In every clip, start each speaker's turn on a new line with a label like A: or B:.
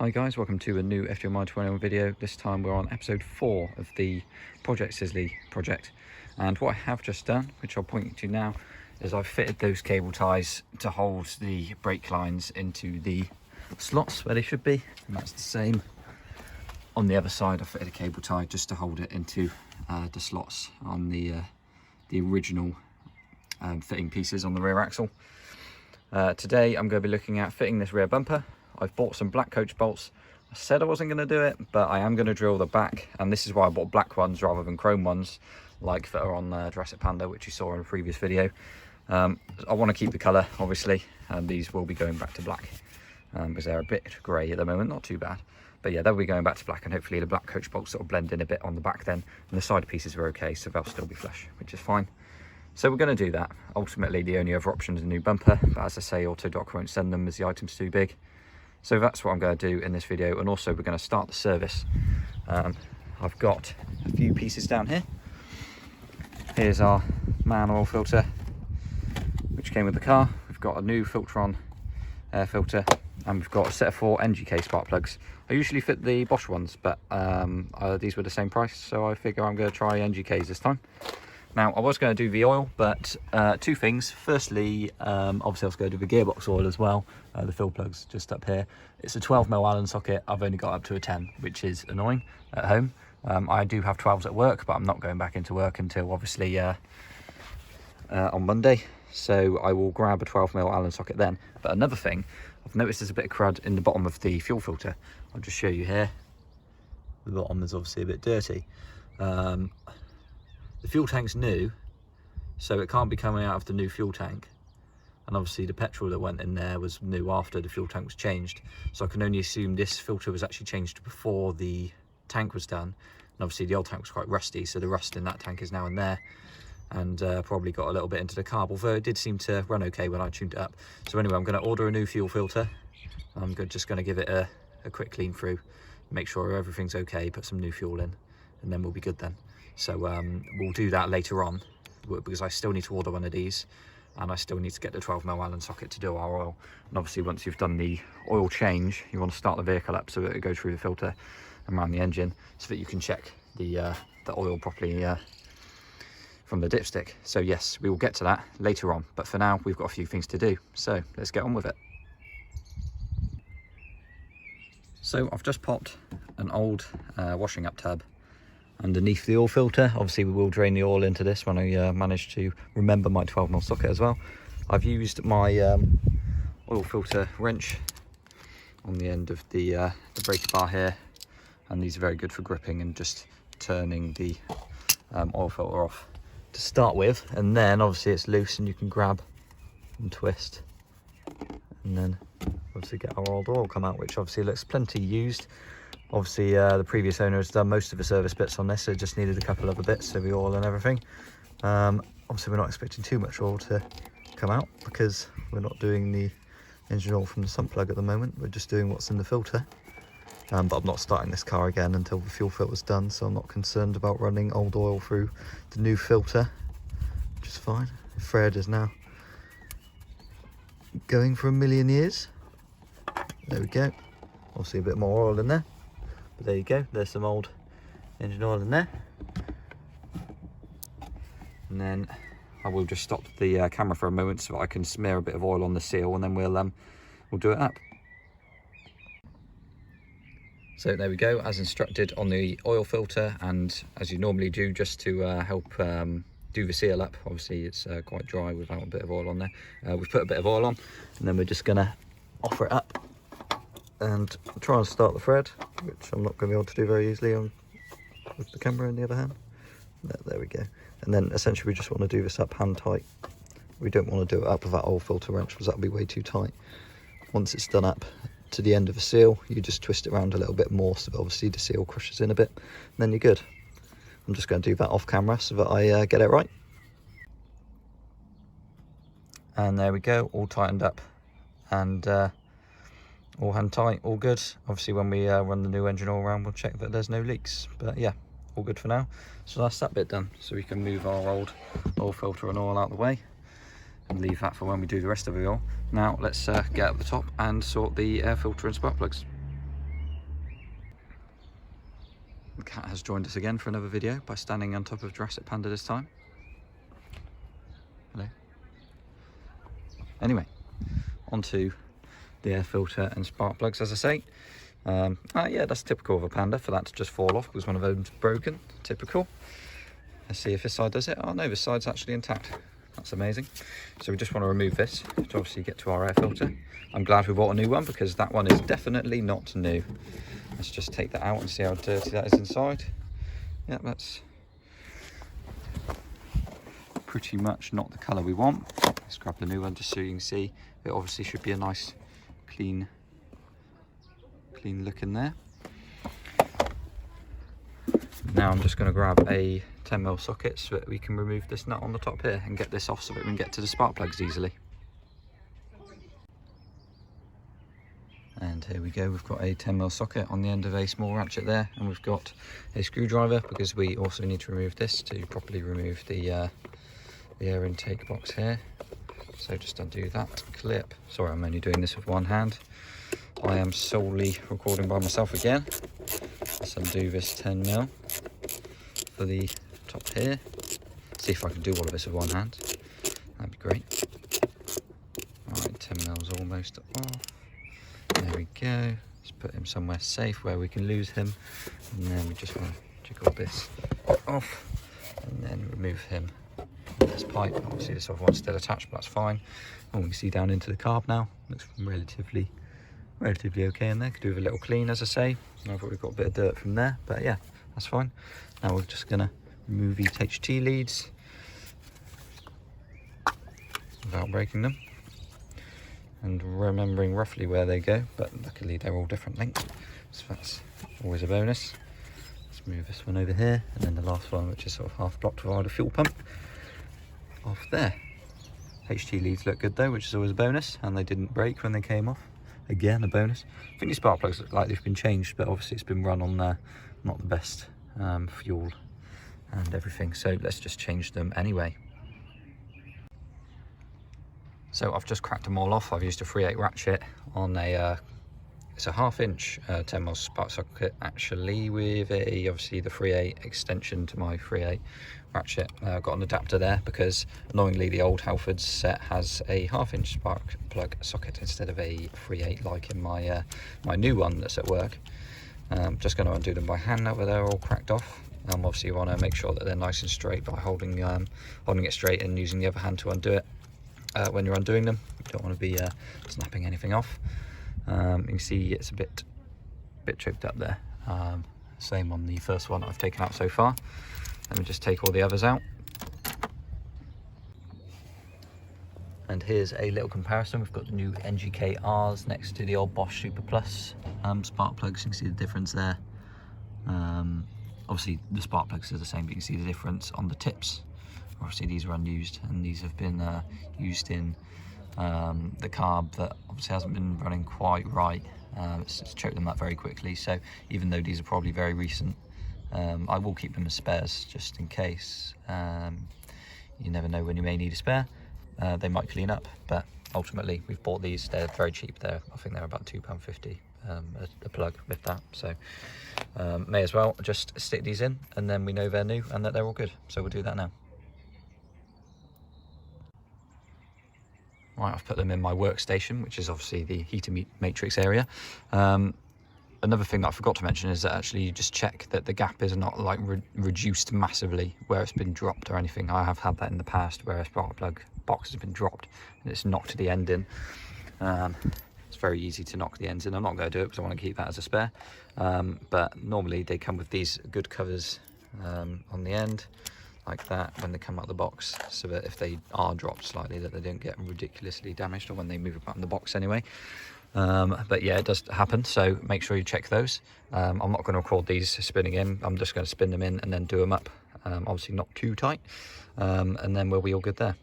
A: Hi guys, welcome to a new FGMI 21 video. This time we're on episode 4 of the Project Sisley project. And what I have just done, which I'll point you to now, is I've fitted those cable ties to hold the brake lines into the slots where they should be. And that's the same on the other side. I fitted a cable tie just to hold it into the slots on the original fitting pieces on the rear axle. Today I'm going to be looking at fitting this rear bumper. I've bought some black coach bolts. I said I wasn't going to do it, but I am going to drill the back, and this is why I bought black ones rather than chrome ones like that are on Jurassic Panda, which you saw in a previous video. I want to keep the colour, obviously, and these will be going back to black because they're a bit grey at the moment, not too bad. But yeah, they'll be going back to black, and hopefully the black coach bolts will blend in a bit on the back then, and the side pieces are okay, so they'll still be flush, which is fine. So we're going to do that. Ultimately, the only other option is a new bumper, but as I say, Autodoc won't send them as the item's too big. So that's what I'm going to do in this video, and also we're going to start the service. I've got a few pieces down here. Here's our man oil filter, which came with the car. We've got a new Filtron air filter, and we've got a set of 4 NGK spark plugs. I usually fit the Bosch ones, but these were the same price, so I figure I'm going to try NGKs this time. Now, I was going to do the oil, but two things. Firstly, obviously I was going to do the gearbox oil as well. The fill plug's just up here. It's a 12mm Allen socket. I've only got up to a 10, which is annoying at home. I do have 12s at work, but I'm not going back into work until obviously on Monday. So I will grab a 12mm Allen socket then. But another thing, I've noticed there's a bit of crud in the bottom of the fuel filter. I'll just show you here. The bottom is obviously a bit dirty. The fuel tank's new, so it can't be coming out of the new fuel tank. And obviously the petrol that went in there was new after the fuel tank was changed. So I can only assume this filter was actually changed before the tank was done. And obviously the old tank was quite rusty, so the rust in that tank is now in there. And probably got a little bit into the carb, although it did seem to run okay when I tuned it up. So anyway, I'm going to order a new fuel filter. I'm just going to give it a quick clean through, make sure everything's okay, put some new fuel in, and then we'll be good then. So we'll do that later on, because I still need to order one of these, and I still need to get the 12mm Allen socket to do our oil. And obviously once you've done the oil change, you want to start the vehicle up so that it goes through the filter and around the engine, so that you can check the oil properly from the dipstick. So yes, we will get to that later on, but for now we've got a few things to do, so let's get on with it. So I've just popped an old washing up tub underneath the oil filter. Obviously we will drain the oil into this when I manage to remember my 12mm socket as well. I've used my oil filter wrench on the end of the breaker bar here, and these are very good for gripping and just turning the oil filter off to start with, and then obviously it's loose and you can grab and twist, and then obviously get our old oil come out, which obviously looks plenty used. Obviously the previous owner has done most of the service bits on this, so it just needed a couple other bits, so the oil and everything. Obviously we're not expecting too much oil to come out, because we're not doing the engine oil from the sump plug at the moment. We're just doing what's in the filter. But I'm not starting this car again until the fuel filter's done, so I'm not concerned about running old oil through the new filter, which is fine. Fred is now going for 1,000,000 years. There we go. Obviously a bit more oil in there. But there you go, there's some old engine oil in there. And then I will just stop the camera for a moment so I can smear a bit of oil on the seal, and then we'll do it up. So there we go, as instructed on the oil filter, and as you normally do, just to help do the seal up. Obviously it's quite dry without a bit of oil on there. We've put a bit of oil on, and then we're just gonna offer it up and try and start the thread, which I'm not going to be able to do very easily with the camera in the other hand. There we go. And then essentially we just want to do this up hand tight. We don't want to do it up with that old filter wrench, because that'll be way too tight. Once it's done up to the end of the seal, you just twist it around a little bit more, so that obviously the seal crushes in a bit, and then you're good. I'm just going to do that off camera so that I get it right. And there we go, all tightened up, and all hand tight, all good. Obviously when we run the new engine oil around, we'll check that there's no leaks, but yeah, all good for now. So that's that bit done, so we can move our old oil filter and oil out the way and leave that for when we do the rest of the oil. Now let's get up the top and sort the air filter and spark plugs. The cat has joined us again for another video by standing on top of Jurassic Panda this time. Hello. Anyway, onto the air filter and spark plugs, as I say. Yeah, that's typical of a Panda for that to just fall off because one of them's broken. Typical. Let's see if this side does it. Oh no, this side's actually intact. That's amazing. So we just want to remove this to obviously get to our air filter. I'm glad we bought a new one because that one is definitely not new. Let's just take that out and see how dirty that is inside. Yeah, that's pretty much not the colour we want. Let's grab the new one just so you can see. It obviously should be a nice clean look in there. Now I'm just going to grab a 10mm socket so that we can remove this nut on the top here and get this off so that we can get to the spark plugs easily. And here we go, we've got a 10mm socket on the end of a small ratchet there, and we've got a screwdriver because we also need to remove this to properly remove the air intake box here. So just undo that clip. Sorry, I'm only doing this with one hand. I am solely recording by myself again. Let's undo this 10mm for the top here. See if I can do all of this with one hand. That'd be great. Alright, 10mm is almost off. There we go. Let's put him somewhere safe where we can lose him. And then we just want to jiggle this off and then remove him from this pipe. Obviously this other one's still attached, but that's fine. And we can see down into the carb now. Looks relatively okay in there. Could do with a little clean, as I say. I thought we've got a bit of dirt from there, but yeah, that's fine. Now we're just gonna remove these HT leads without breaking them. And remembering roughly where they go, but luckily they're all different lengths, so that's always a bonus. Let's move this one over here, and then the last one, which is sort of half blocked via the fuel pump, off there. HT leads look good though, which is always a bonus, and they didn't break when they came off. Again, a bonus. I think these spark plugs look like they've been changed, but obviously it's been run on not the best fuel and everything, so let's just change them anyway. So I've just cracked them all off. I've used a 3/8 ratchet on it's a 1/2 inch 10mm spark socket actually, with obviously the 3/8 extension to my 3/8 ratchet. I've got an adapter there because annoyingly the old Halfords set has a 1/2 inch spark plug socket instead of a 3/8 like in my my new one that's at work. Just going to undo them by hand now that they're all cracked off. Obviously you want to make sure that they're nice and straight by holding it straight and using the other hand to undo it. When you're undoing them, you don't want to be snapping anything off. You can see it's a bit choked up there. Same on the first one I've taken out so far. Let me just take all the others out. And here's a little comparison. We've got the new NGK-Rs next to the old Bosch Super Plus spark plugs. You can see the difference there. Obviously the spark plugs are the same, but you can see the difference on the tips. Obviously these are unused, and these have been used in the carb that obviously hasn't been running quite right. It's choked them up very quickly, so even though these are probably very recent, I will keep them as spares just in case. You never know when you may need a spare. They might clean up, but ultimately we've bought these. They're very cheap. I think they're about £2.50 a plug with that, so may as well just stick these in, and then we know they're new and that they're all good. So we'll do that now. Right, I've put them in my workstation, which is obviously the heater matrix area. Another thing that I forgot to mention is that actually you just check that the gap is not like reduced massively where it's been dropped or anything. I have had that in the past where a spark plug box has been dropped and it's knocked the end in. It's very easy to knock the ends in. I'm not going to do it because I want to keep that as a spare. But normally they come with these good covers on the end, like that, when they come out of the box, so that if they are dropped slightly, that they don't get ridiculously damaged, or when they move about in the box anyway. But yeah, it does happen, so make sure you check those. I'm not going to record these spinning in. I'm just going to spin them in and then do them up, obviously not too tight, and then we'll be all good there.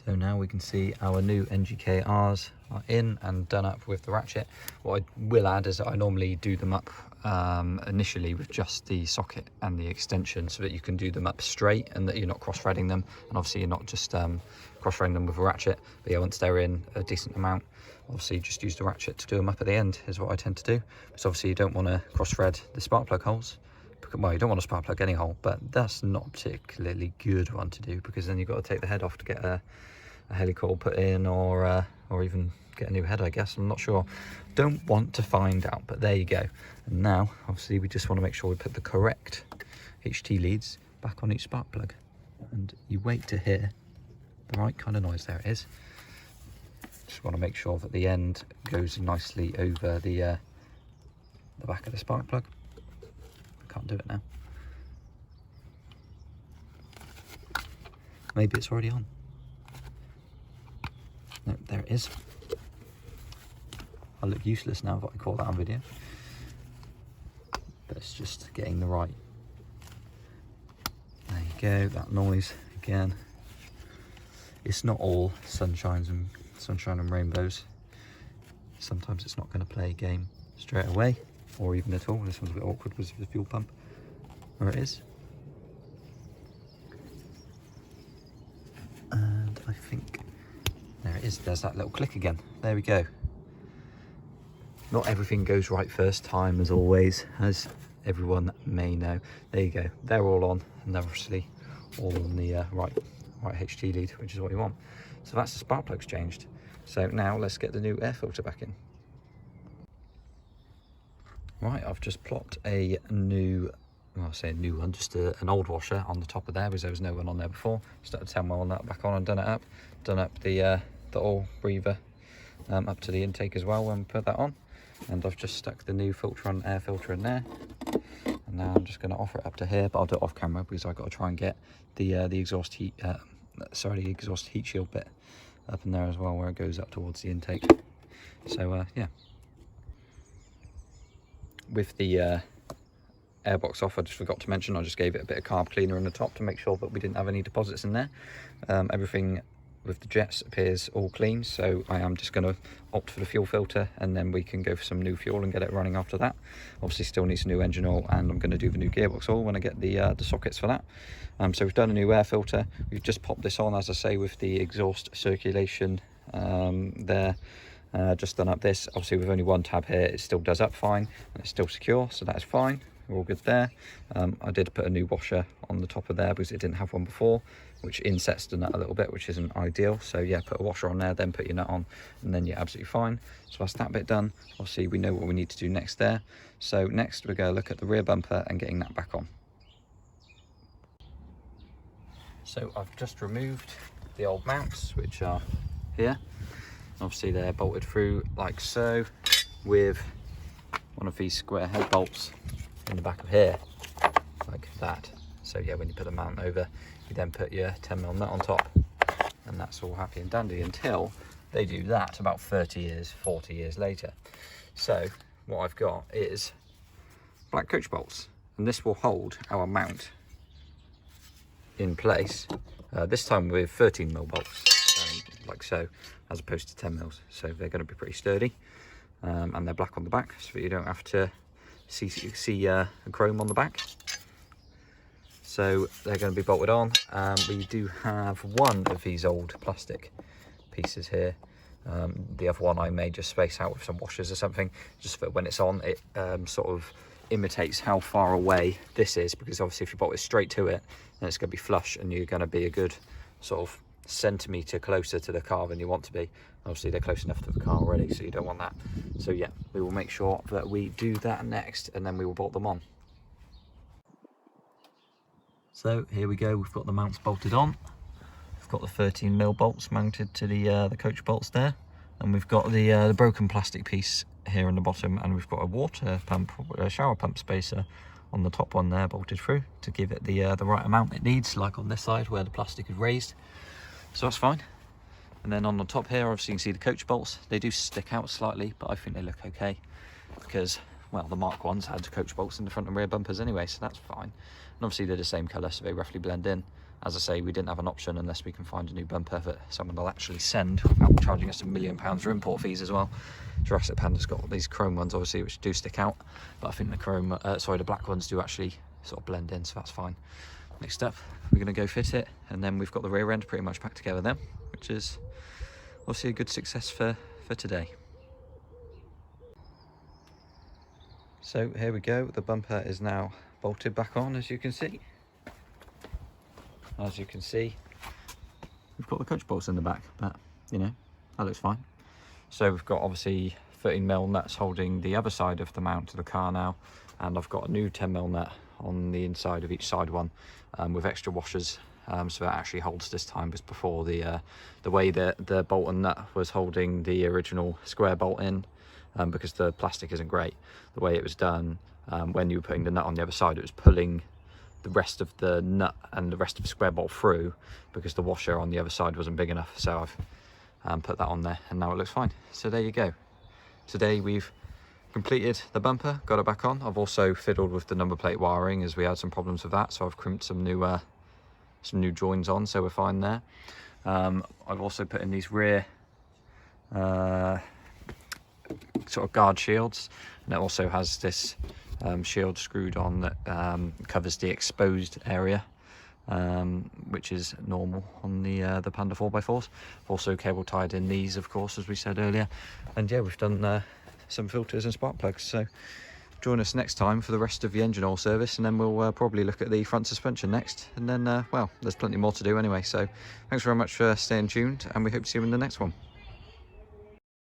A: So now we can see our new NGK-Rs are in and done up with the ratchet. What I will add is that I normally do them up initially with just the socket and the extension, so that you can do them up straight and that you're not cross-threading them, and obviously you're not just cross-threading them with a ratchet. But yeah, once they're in a decent amount, obviously just use the ratchet to do them up at the end is what I tend to do. Because obviously you don't want to cross-thread the spark plug holes. Well, you don't want to spark plug any hole, but that's not a particularly good one to do, because then you've got to take the head off to get a helicoil put in, or even get a new head, I guess. I'm not sure. Don't want to find out, but there you go. And now, obviously, we just want to make sure we put the correct HT leads back on each spark plug. And you wait to hear the right kind of noise. There it is. Just want to make sure that the end goes nicely over the back of the spark plug. Can't do it now. Maybe it's already on. No, there it is. I look useless now if I call that on video. But it's just getting the right. There you go, that noise again. It's not all sunshine and rainbows. Sometimes it's not going to play a game straight away, or even at all. This one's a bit awkward with the fuel pump. There it is. And I think, there it is, there's that little click again. There we go. Not everything goes right first time, as always, as everyone may know. There you go, they're all on, and obviously all on the right HT lead, which is what you want. So that's the spark plugs changed. So now let's get the new air filter back in. Right, I've just plopped a new, well, I say a new one, just an old washer on the top of there, because there was no one on there before. Started 10 well on that back on and done up the oil breather up to the intake as well when we put that on. And I've just stuck the new filter-on air filter in there. And now I'm just going to offer it up to here, but I'll do it off camera because I've got to try and get the exhaust heat, the exhaust heat shield bit up in there as well, where it goes up towards the intake. So yeah. With the airbox off, I just forgot to mention, I just gave it a bit of carb cleaner in the top to make sure that we didn't have any deposits in there. Everything with the jets appears all clean, so I am just going to opt for the fuel filter, and then we can go for some new fuel and get it running after that. Obviously still needs a new engine oil, and I'm going to do the new gearbox oil when I get the sockets for that. So we've done a new air filter. We've just popped this on, as I say, with the exhaust circulation there. Just done up this. Obviously with only one tab here, it still does up fine and it's still secure, so that's fine. We're all good there. I did put a new washer on the top of there because it didn't have one before, which insets the nut a little bit, which isn't ideal. So yeah, put a washer on there, then put your nut on, and then you're absolutely fine. So that's that bit done. Obviously we know what we need to do next there. So next we're going to look at the rear bumper and getting that back on. So I've just removed the old mounts, which are here. Obviously they're bolted through like so, with one of these square head bolts in the back of here, like that. So yeah, when you put the mount over, you then put your 10mm nut on top, and that's all happy and dandy until they do that about 30 years, 40 years later. So what I've got is black coach bolts, and this will hold our mount in place, this time with 13mm bolts, like so, as opposed to 10mm. So they're going to be pretty sturdy, and they're black on the back, so that you don't have to see a chrome on the back. So they're going to be bolted on. We do have one of these old plastic pieces here. The other one I may just space out with some washers or something, just for when it's on, it sort of imitates how far away this is, because obviously if you bolt it straight to it, then it's going to be flush, and you're going to be a good sort of centimetre closer to the car than you want to be. Obviously they're close enough to the car already, so you don't want that. So yeah, we will make sure that we do that next, and then we will bolt them on. So here we go, we've got the mounts bolted on. We've got the 13mm bolts mounted to the coach bolts there, and we've got the broken plastic piece here in the bottom, and we've got a water pump, a shower pump spacer on the top one there bolted through to give it the right amount it needs, like on this side where the plastic is raised. So that's fine. And then on the top here, obviously you can see the coach bolts. They do stick out slightly, but I think they look okay because, well, the Mark 1s had coach bolts in the front and rear bumpers anyway, so that's fine. And obviously they're the same colour, so they roughly blend in. As I say, we didn't have an option unless we can find a new bumper that someone will actually send without charging us £1 million for import fees as well. Jurassic Panda's got these chrome ones, obviously, which do stick out, but I think the black ones do actually sort of blend in, so that's fine. Next up, we're going to go fit it, and then we've got the rear end pretty much back together then, which is obviously a good success for today. So here we go, the bumper is now bolted back on, as you can see. As you can see, we've got the coach bolts in the back, but you know, that looks fine. So we've got obviously 13mm nuts holding the other side of the mount to the car now, and I've got a new 10mm nut on the inside of each side one, with extra washers, so it actually holds this time, because before the way that the bolt and nut was holding the original square bolt in, because the plastic isn't great, the way it was done, when you were putting the nut on the other side, it was pulling the rest of the nut and the rest of the square bolt through, because the washer on the other side wasn't big enough. So I've put that on there, and now it looks fine. So there you go. Today we've completed the bumper, got it back on. I've also fiddled with the number plate wiring, as we had some problems with that, so I've crimped some new joins on, so we're fine there. I've also put in these rear sort of guard shields, and it also has this shield screwed on that covers the exposed area, which is normal on the Panda 4x4s. I've also cable tied in these, of course, as we said earlier, and yeah, we've done some filters and spark plugs. So join us next time for the rest of the engine oil service, and then we'll probably look at the front suspension next, and then well, there's plenty more to do anyway. So thanks very much for staying tuned, and we hope to see you in the next one.